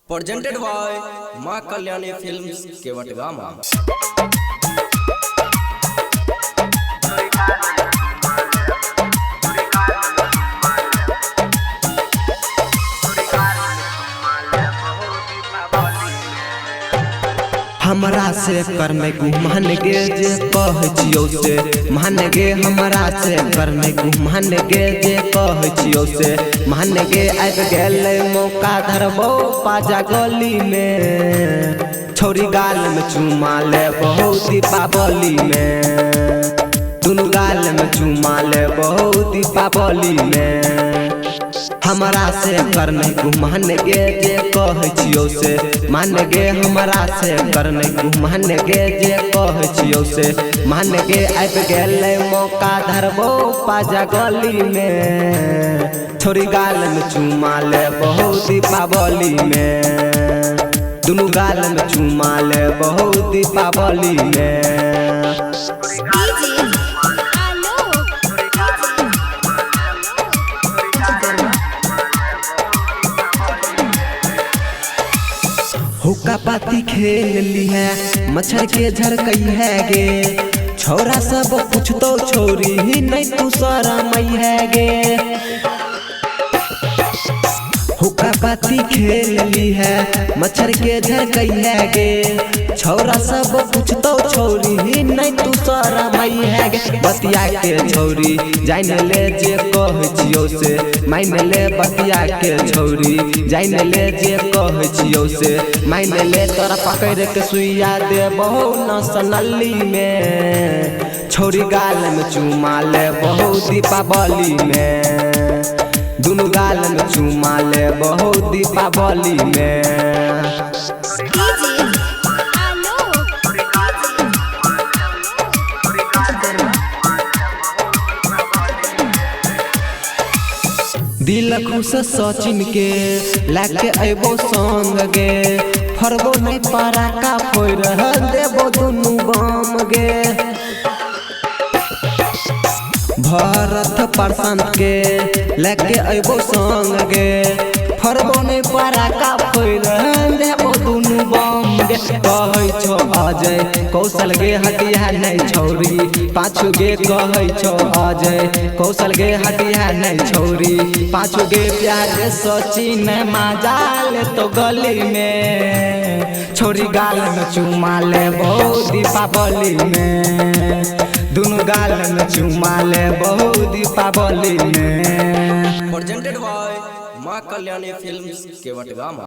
presented by माँ कल्याणी films Kewatgama. हमरा से करने घुमान गे जे कहचियो से मान गे हमरा से करने घुमान गे जे कहचियो से मान गे आबि गेलै मौका धरबो पाजा गली में छोरी गाल में चुमा ले बहुत दीपावली में दुनु गाल में चुमा ले बहुत दीपावली में हमरा से करने घुमान गे जे कहचियो से मान गे हमरा से करने घुमान गे जे कहचियो से मान गे आबि गेलै मौका धरबो पाजा गली में छोरी गाल में चुमा ले बहुत दीपावली में दुनु गाल में चुमा ले बहुत दीपावली में। हुक्का पाती खेल ली है मच्छर के झरकई है गे छोरा सब कुछ तो छोरी ही नहीं तू सारा मई है गे हुक्का पाती खेल ली है मच्छर के झरकई है गे छोरा सब कुछ तो छोरी ही नहीं तू सारा मई है गे बतिया के छोरी जान ले जे कहचियो से मान ले बतिया के छोरी जान ले जे कहचियो से मान ले तोरा पकड़ के सुइया दे बहु नसनली में छोरी गाल में चुमा ले बहुत दीपावली में दुनु गाल में चुमा ले बहुत दीपावली में। दिल खुश सचिन के लाके अबो संग गे फरबो नहीं पारा का फोर देबो दुनु गाम गे भरत प्रशांत के लाके अबो संग गे फरबो नहीं पारा का फोर देबो दुनु गाम गे कहै छो अजय कौशल गे हटिया नहीं छोरी पाछू गे कहै छो अजय कौशल गे हटिया नहीं छोरी पाछू गे प्यार सचिन मजाल तो गली में छोरी गाल में चुमा ले बहुत दीपावली में दुनु गाल में चुमा ले बहुत दीपावली में। presented by माँ कल्याणी फिल्म्स केवटगामा।